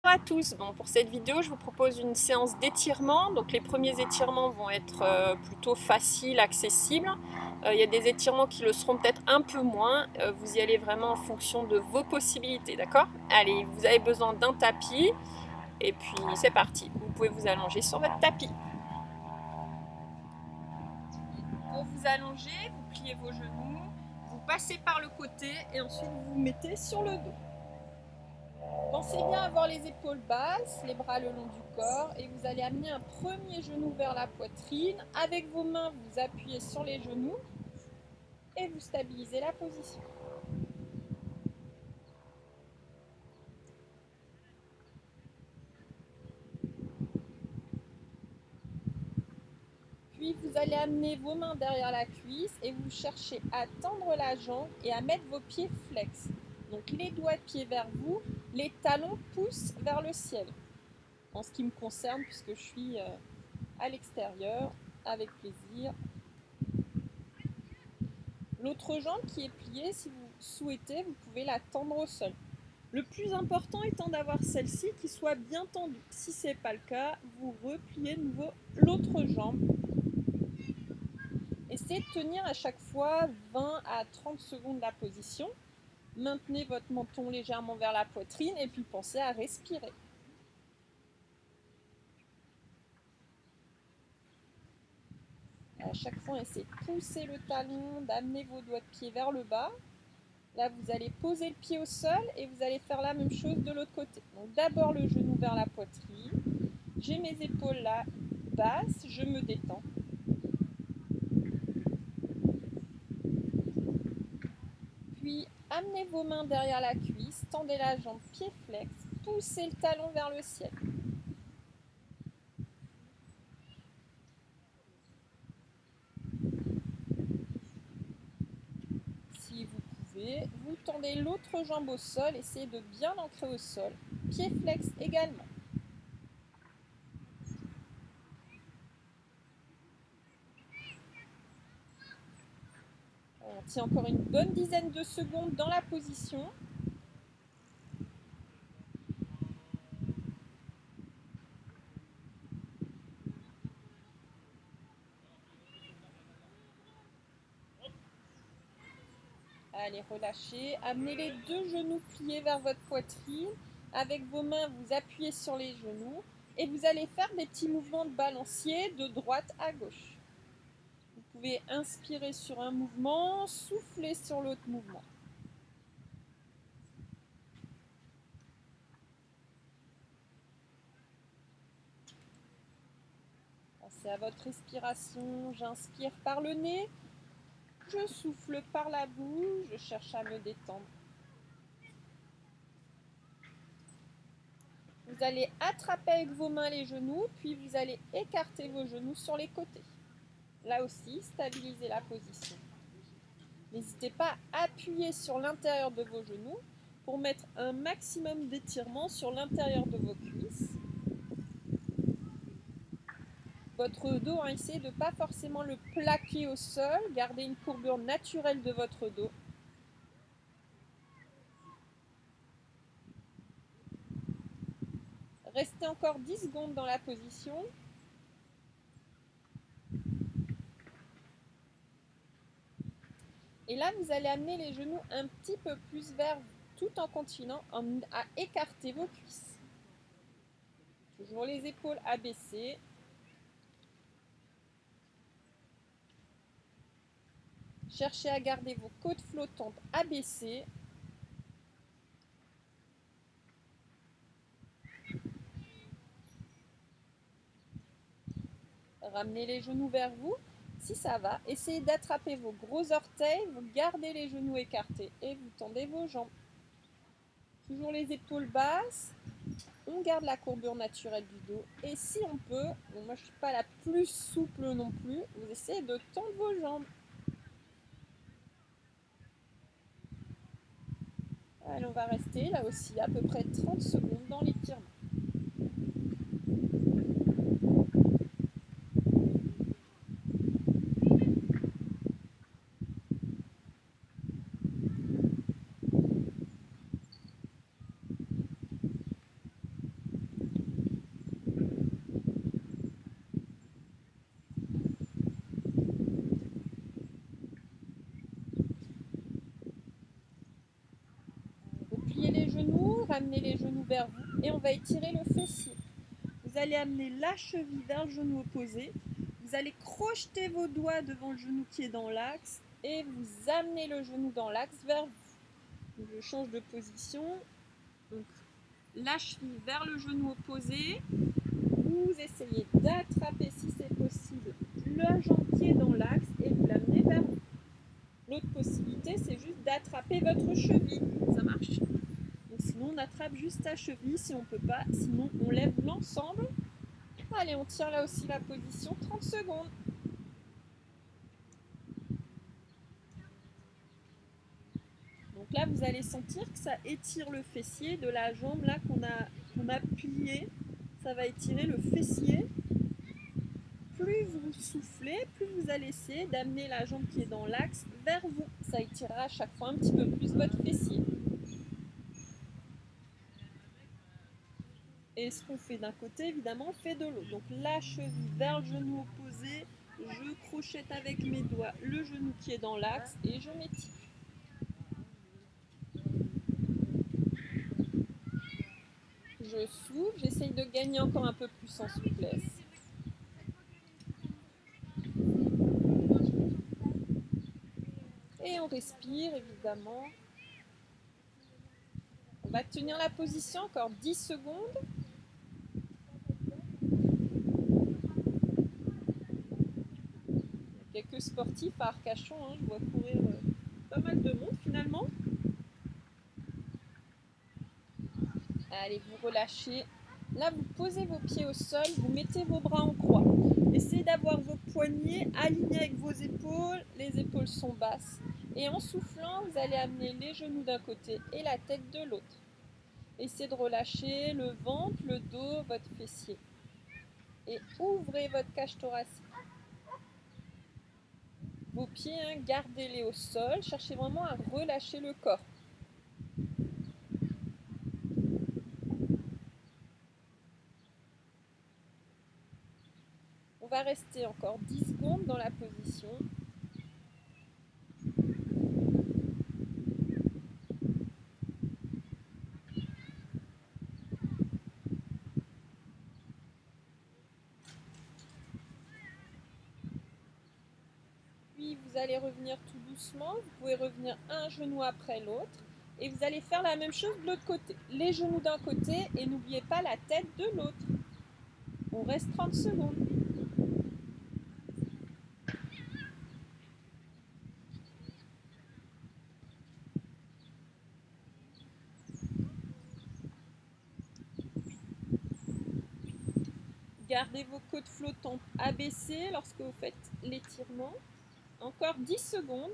Bonjour à tous, bon, pour cette vidéo je vous propose une séance d'étirement. Donc les premiers étirements vont être plutôt faciles, accessibles. Il y a des étirements qui le seront peut-être un peu moins. Vous y allez vraiment en fonction de vos possibilités, d'accord? Allez, vous avez besoin d'un tapis et puis c'est parti. Vous pouvez vous allonger sur votre tapis. Pour vous allonger, vous pliez vos genoux, vous passez par le côté et ensuite vous vous mettez sur le dos. Pensez bien à avoir les épaules basses, les bras le long du corps et vous allez amener un premier genou vers la poitrine. Avec vos mains, vous appuyez sur les genoux et vous stabilisez la position. Puis vous allez amener vos mains derrière la cuisse et vous cherchez à tendre la jambe et à mettre vos pieds flex. Donc les doigts de pied vers vous, les talons poussent vers le ciel. En ce qui me concerne, puisque je suis à l'extérieur, avec plaisir. L'autre jambe qui est pliée, si vous souhaitez, vous pouvez la tendre au sol. Le plus important étant d'avoir celle-ci qui soit bien tendue. Si ce n'est pas le cas, vous repliez de nouveau l'autre jambe. Essayez de tenir à chaque fois 20 à 30 secondes la position. Maintenez votre menton légèrement vers la poitrine et puis pensez à respirer. À chaque fois, essayez de pousser le talon, d'amener vos doigts de pied vers le bas. Là, vous allez poser le pied au sol et vous allez faire la même chose de l'autre côté. Donc d'abord le genou vers la poitrine. J'ai mes épaules là basses, je me détends. Puis amenez vos mains derrière la cuisse, tendez la jambe, pied flex, poussez le talon vers le ciel. Si vous pouvez, vous tendez l'autre jambe au sol, essayez de bien l'ancrer au sol. Pied flex également. On tient encore une bonne dizaine de secondes dans la position. Allez, relâchez. Amenez les deux genoux pliés vers votre poitrine. Avec vos mains, vous appuyez sur les genoux et vous allez faire des petits mouvements de balancier de droite à gauche. Vous pouvez inspirer sur un mouvement, souffler sur l'autre mouvement. Pensez à votre respiration. J'inspire par le nez, je souffle par la bouche, je cherche à me détendre. Vous allez attraper avec vos mains les genoux, puis vous allez écarter vos genoux sur les côtés. Là aussi, stabilisez la position. N'hésitez pas à appuyer sur l'intérieur de vos genoux pour mettre un maximum d'étirement sur l'intérieur de vos cuisses. Votre dos, essayez de ne pas forcément le plaquer au sol, gardez une courbure naturelle de votre dos. Restez encore 10 secondes dans la position. Et là, vous allez amener les genoux un petit peu plus vers vous, tout en continuant à écarter vos cuisses. Toujours les épaules abaissées. Cherchez à garder vos côtes flottantes abaissées. Ramenez les genoux vers vous. Si ça va, essayez d'attraper vos gros orteils, vous gardez les genoux écartés et vous tendez vos jambes. Toujours les épaules basses, on garde la courbure naturelle du dos. Et si on peut, bon, moi je ne suis pas la plus souple non plus, vous essayez de tendre vos jambes. Allez, on va rester là aussi à peu près 30 secondes dans l'étirement. ramener les genoux vers vous et on va étirer le fessier. Vous allez amener la cheville vers le genou opposé. Vous allez crocheter vos doigts devant le genou qui est dans l'axe et vous amenez le genou dans l'axe vers vous. Donc, je change de position. Donc, la cheville vers le genou opposé. Vous essayez d'attraper, si c'est possible, la jambe qui est dans l'axe et vous l'amenez vers vous. L'autre possibilité, c'est juste d'attraper votre cheville. Ça marche. Donc, sinon, on attrape juste sa cheville si on ne peut pas. Sinon, on lève l'ensemble. Allez, on tire là aussi la position 30 secondes. Donc là, vous allez sentir que ça étire le fessier de la jambe là qu'on a plié. Ça va étirer le fessier. Plus vous soufflez, plus vous allez essayer d'amener la jambe qui est dans l'axe vers vous. Ça étirera à chaque fois un petit peu plus votre fessier. Et ce qu'on fait d'un côté, évidemment, on fait de l'autre. Donc la cheville vers le genou opposé, je crochette avec mes doigts le genou qui est dans l'axe et je m'étire. Je souffle, j'essaye de gagner encore un peu plus en souplesse. Et on respire, évidemment. On va tenir la position encore 10 secondes. Il y a quelques sportifs à Arcachon, hein, je vois courir pas mal de monde finalement. Allez, vous relâchez. Là, vous posez vos pieds au sol, vous mettez vos bras en croix. Essayez d'avoir vos poignets alignés avec vos épaules. Les épaules sont basses. Et en soufflant, vous allez amener les genoux d'un côté et la tête de l'autre. Essayez de relâcher le ventre, le dos, votre fessier. Et ouvrez votre cage thoracique. Vos pieds, hein, gardez-les au sol. Cherchez vraiment à relâcher le corps. On va rester encore 10 secondes dans la position. Puis vous allez revenir tout doucement. Vous pouvez revenir un genou après l'autre. Et vous allez faire la même chose de l'autre côté. Les genoux d'un côté et n'oubliez pas la tête de l'autre. On reste 30 secondes. Gardez vos côtes flottantes abaissées lorsque vous faites l'étirement. Encore 10 secondes.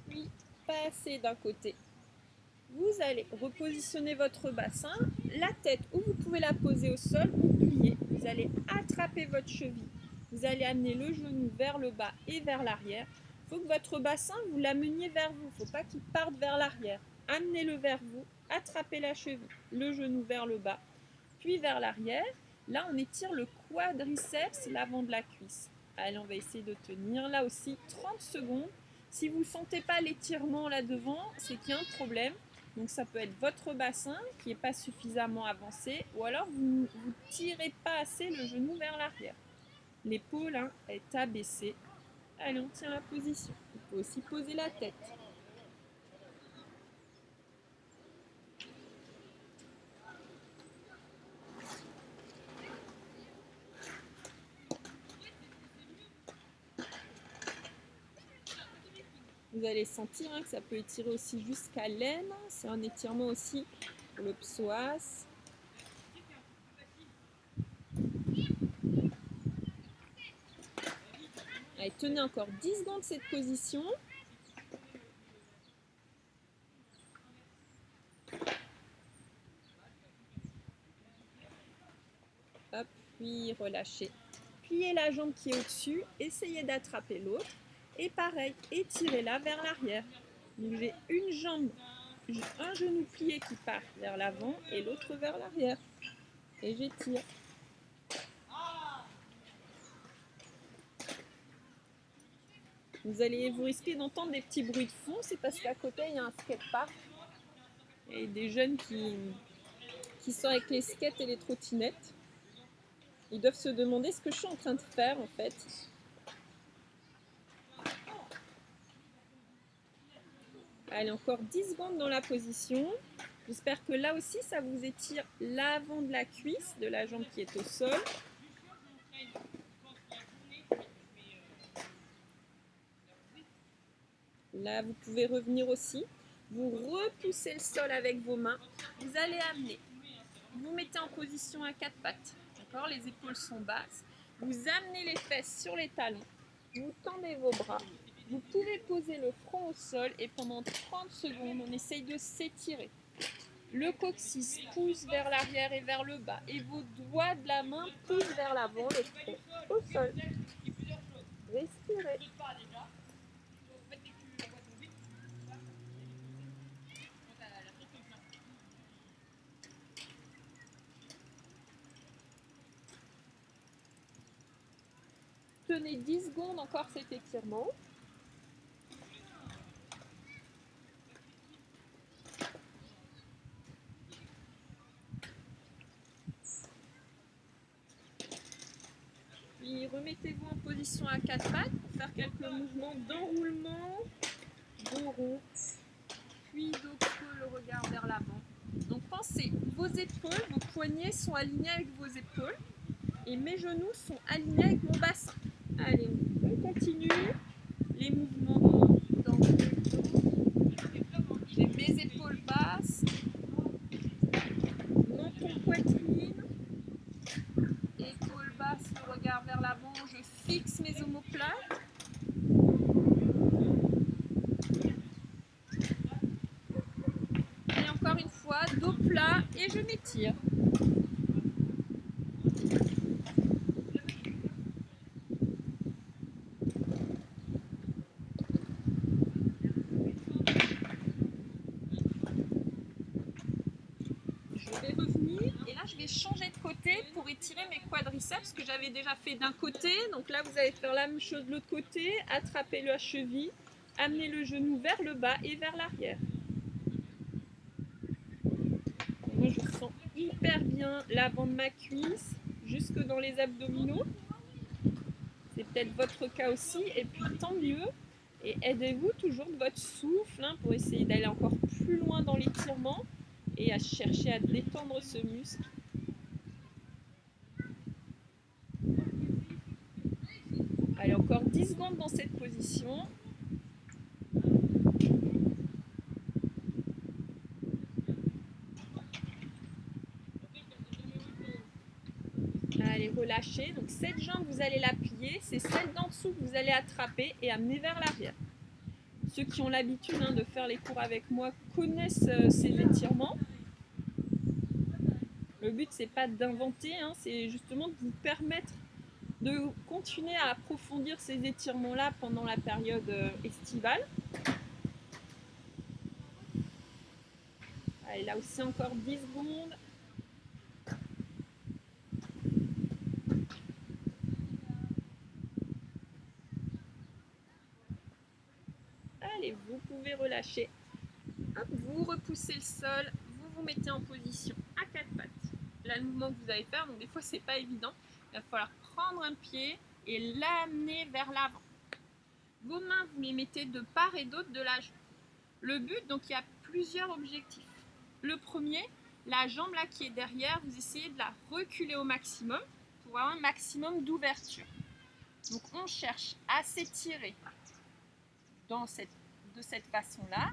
Puis, passez d'un côté. Vous allez repositionner votre bassin, la tête où vous pouvez la poser au sol ou plier. Vous allez attraper votre cheville. Vous allez amener le genou vers le bas et vers l'arrière. Il faut que votre bassin, vous l'ameniez vers vous. Il ne faut pas qu'il parte vers l'arrière. Amenez-le vers vous, attrapez la cheville, le genou vers le bas, puis vers l'arrière. Là, on étire le quadriceps, l'avant de la cuisse. Allez, on va essayer de tenir. Là aussi, 30 secondes. Si vous ne sentez pas l'étirement là devant, c'est qu'il y a un problème. Donc ça peut être votre bassin qui n'est pas suffisamment avancé ou alors vous ne tirez pas assez le genou vers l'arrière. L'épaule est abaissée. Allez, on tient la position. Il faut aussi poser la tête. Vous allez sentir que ça peut étirer aussi jusqu'à l'aine. C'est un étirement aussi pour le psoas. Allez, tenez encore 10 secondes cette position. Hop, puis relâchez. Pliez la jambe qui est au-dessus. Essayez d'attraper l'autre. Et pareil, étirez-la vers l'arrière. Donc j'ai une jambe un genou plié qui part vers l'avant et l'autre vers l'arrière. Et j'étire. Vous risquez d'entendre des petits bruits de fond, c'est parce qu'à côté il y a un skatepark et des jeunes qui sont avec les skates et les trottinettes. Ils doivent se demander ce que je suis en train de faire en fait. Allez, encore 10 secondes dans la position. J'espère que là aussi ça vous étire l'avant de la cuisse, de la jambe qui est au sol. Là, vous pouvez revenir aussi. Vous repoussez le sol avec vos mains. Vous allez amener. Vous mettez en position à quatre pattes. D'accord ? Les épaules sont basses. Vous amenez les fesses sur les talons. Vous tendez vos bras. Vous pouvez poser le front au sol et pendant 30 secondes, on essaye de s'étirer. Le coccyx pousse vers l'arrière et vers le bas. Et vos doigts de la main poussent vers l'avant, le front au sol. Respirez. Tenez 10 secondes encore cet étirement. Puis remettez-vous en position à quatre pattes pour faire quelques mouvements d'enroulement, dos rond, puis dos creux, le regard vers l'avant. Donc pensez, vos épaules, vos poignets sont alignés avec vos épaules et mes genoux sont alignés avec mon bassin. Allez, on continue les mouvements dans le dos. J'ai mes épaules basses, menton poitrine, épaules basses, le regard vers l'avant, je fixe mes omoplates. Et encore une fois, dos plat et je m'étire. Je vais changer de côté pour étirer mes quadriceps que j'avais déjà fait d'un côté. Donc là, vous allez faire la même chose de l'autre côté. Attrapez la cheville, amenez le genou vers le bas et vers l'arrière. Moi, je sens hyper bien l'avant de ma cuisse jusque dans les abdominaux. C'est peut-être votre cas aussi. Et puis, tant mieux. Et aidez-vous toujours de votre souffle pour essayer d'aller encore plus loin dans l'étirement et à chercher à détendre ce muscle. Allez, encore 10 secondes dans cette position. Allez, relâchez. Donc cette jambe, vous allez la plier. C'est celle d'en dessous que vous allez attraper et amener vers l'arrière. Ceux qui ont l'habitude de faire les cours avec moi connaissent ces étirements. Le but, c'est pas d'inventer, c'est justement de vous permettre de continuer à approfondir ces étirements-là pendant la période estivale. Allez, là aussi encore 10 secondes. Allez, vous pouvez relâcher. Hop, vous repoussez le sol, vous vous mettez en position à quatre pattes. Là, le mouvement que vous allez faire, donc des fois c'est pas évident. Il va falloir prendre un pied et l'amener vers l'avant. Vos mains, vous les mettez de part et d'autre de la jambe. Le but, donc il y a plusieurs objectifs. Le premier, la jambe là qui est derrière, vous essayez de la reculer au maximum pour avoir un maximum d'ouverture. Donc on cherche à s'étirer de cette façon-là,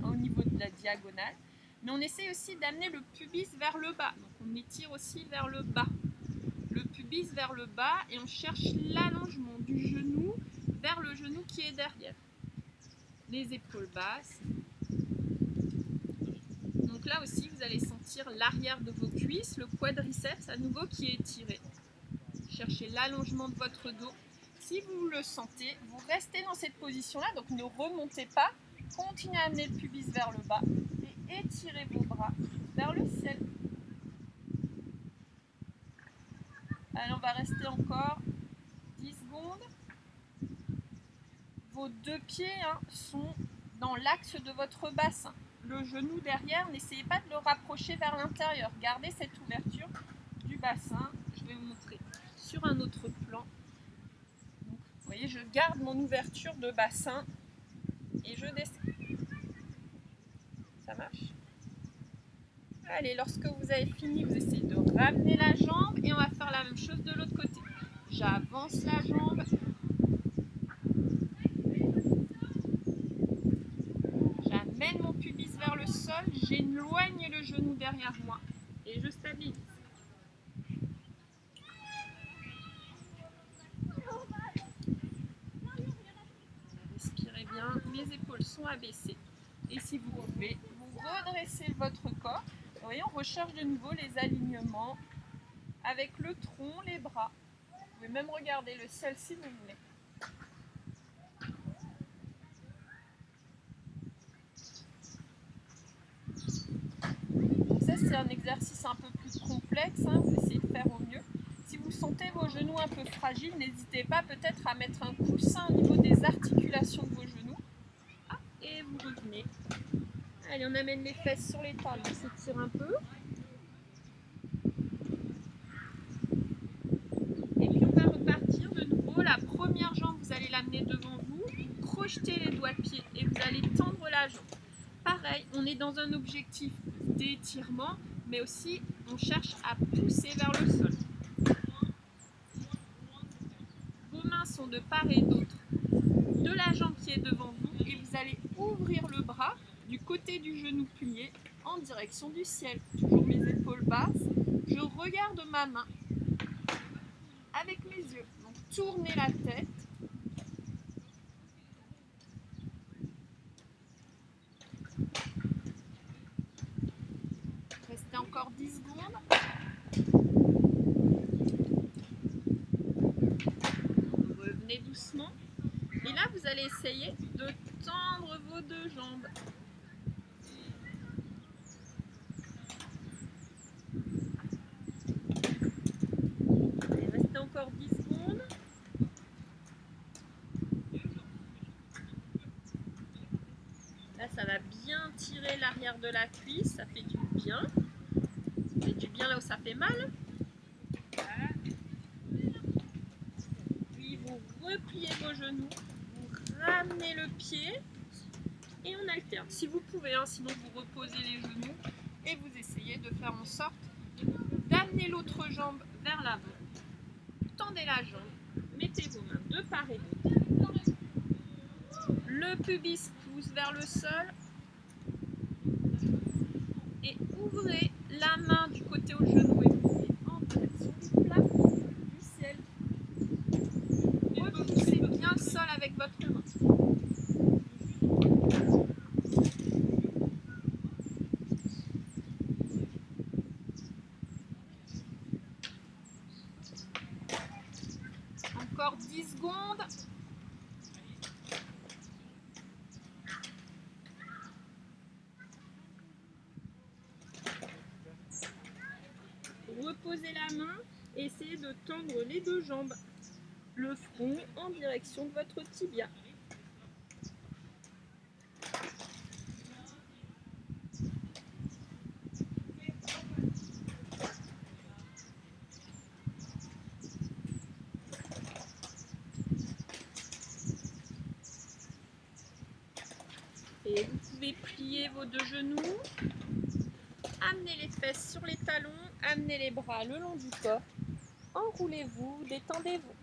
au niveau de la diagonale, mais on essaie aussi d'amener le pubis vers le bas. Donc on étire aussi vers le bas. Le pubis vers le bas et on cherche l'allongement du genou vers le genou qui est derrière. Les épaules basses. Donc là aussi, vous allez sentir l'arrière de vos cuisses, le quadriceps à nouveau qui est étiré. Cherchez l'allongement de votre dos. Si vous le sentez, vous restez dans cette position-là, donc ne remontez pas. Continuez à amener le pubis vers le bas et Étirez vos bras vers le ciel. Allez, on va rester encore 10 secondes. Vos deux pieds sont dans l'axe de votre bassin. Le genou derrière, n'essayez pas de le rapprocher vers l'intérieur. Gardez cette ouverture du bassin. Je vais vous montrer sur un autre plan. Donc, vous voyez, je garde mon ouverture de bassin et je descends. Ça marche? Allez, lorsque vous avez fini, vous essayez de ramener la jambe et on va faire la même chose de l'autre côté. J'avance la jambe. J'amène mon pubis vers le sol, j'éloigne le genou derrière moi et je stabilise. Respirez bien, les épaules sont abaissées. Et si vous pouvez, vous redressez votre corps. Vous voyez, on recherche de nouveau les alignements avec le tronc, les bras. Vous pouvez même regarder le ciel si vous voulez. Ça, c'est un exercice un peu plus complexe, vous essayez de faire au mieux. Si vous sentez vos genoux un peu fragiles, n'hésitez pas peut-être à mettre un coussin au niveau des articulations de vos genoux. Et vous revenez. Allez, on amène les fesses sur les talons, on s'étire un peu. Et puis on va repartir de nouveau. La première jambe, vous allez l'amener devant vous, projetez les doigts de pied et vous allez tendre la jambe. Pareil, on est dans un objectif d'étirement, mais aussi on cherche à pousser vers le sol. Vos mains sont de part et d'autre de la jambe qui est devant vous et vous allez ouvrir le bras du côté du genou plié en direction du ciel. Toujours mes épaules basses, je regarde ma main avec mes yeux. Donc tournez la tête. Restez encore 10 secondes. Revenez doucement. Et là, vous allez essayer de tendre vos deux jambes. Allez, restez encore 10 secondes. Là, ça va bien tirer l'arrière de la cuisse. Ça fait du bien. Ça fait du bien là où ça fait mal. Puis vous repliez vos genoux. Vous ramenez le pied. Et on alterne. Si vous pouvez, sinon vous reposez les genoux. Et vous essayez de faire en sorte d'amener l'autre jambe vers l'avant. Tendez la jambe. Mettez vos mains de part et d'autre. Le pubis pousse vers le sol. Et ouvrez la main du côté au genou et poussez en direction du plafond, du ciel. Repoussez bien le sol avec votre main. Encore 10 secondes. Reposez la main et essayez de tendre les deux jambes, le front en direction de votre tibia. Et vous pouvez plier vos deux genoux, amenez les fesses sur les talons, amenez les bras le long du corps, enroulez-vous, détendez-vous.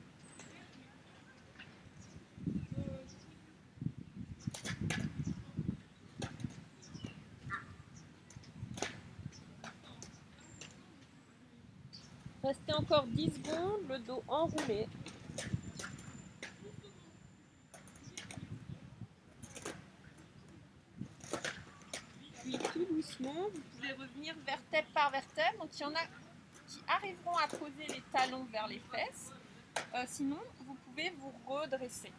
Restez encore 10 secondes, le dos enroulé. Puis tout doucement, vous pouvez revenir vertèbre par vertèbre. Donc il y en a qui arriveront à poser les talons vers les fesses. Sinon, vous pouvez vous redresser.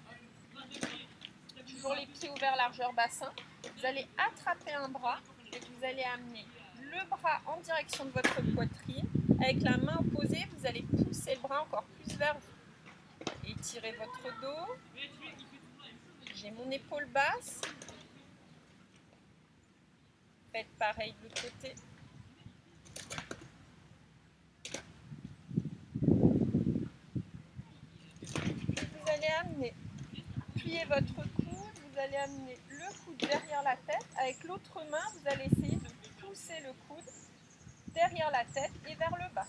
Toujours les pieds ouverts largeur bassin. Vous allez attraper un bras Et vous allez amener le bras en direction de votre poitrine. Avec la main opposée, vous allez pousser le bras encore plus vers vous. Étirez votre dos. J'ai mon épaule basse. Faites pareil de l'autre côté. Vous allez amener, plier votre coude, vous allez amener le coude derrière la tête. Avec l'autre main, vous allez essayer de pousser le coude derrière la tête et vers le bas.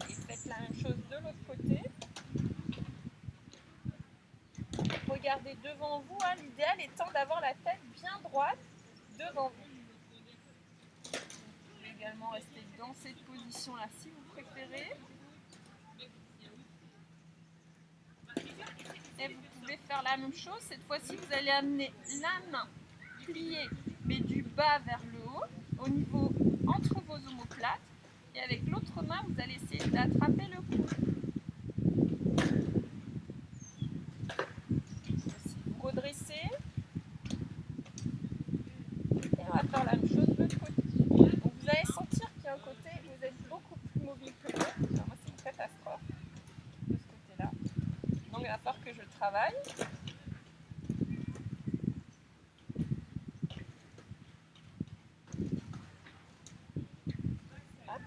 Et faites la même chose de l'autre côté. Regardez devant vous, hein. L'idéal étant d'avoir la tête bien droite devant vous. Vous pouvez également rester dans cette position-là si vous préférez. Et vous pouvez faire la même chose. Cette fois-ci, vous allez amener la main pliée, mais du bas vers le haut, au niveau entre vos omoplates. Et avec l'autre main, vous allez essayer d'attraper le coude. Vous redressez. Et on va faire la même chose de l'autre côté. Donc vous allez sentir qu'il y a un côté où vous êtes beaucoup plus mobile que l'autre. Moi, c'est une catastrophe de ce côté-là. Donc il va falloir que je travaille.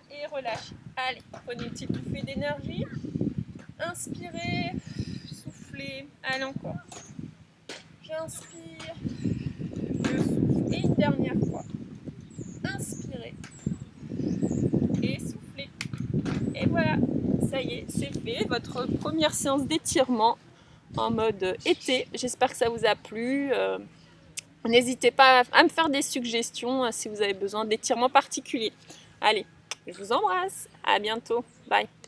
Et relâchez. Allez, prenez une petite bouffée d'énergie. Inspirez, soufflez. Allez, encore. J'inspire, je souffle. Et une dernière fois. Inspirez et soufflez. Et voilà, ça y est, c'est fait. Votre première séance d'étirement en mode été. J'espère que ça vous a plu. N'hésitez pas à me faire des suggestions si vous avez besoin d'étirements particuliers. Allez, je vous embrasse. À bientôt. Bye.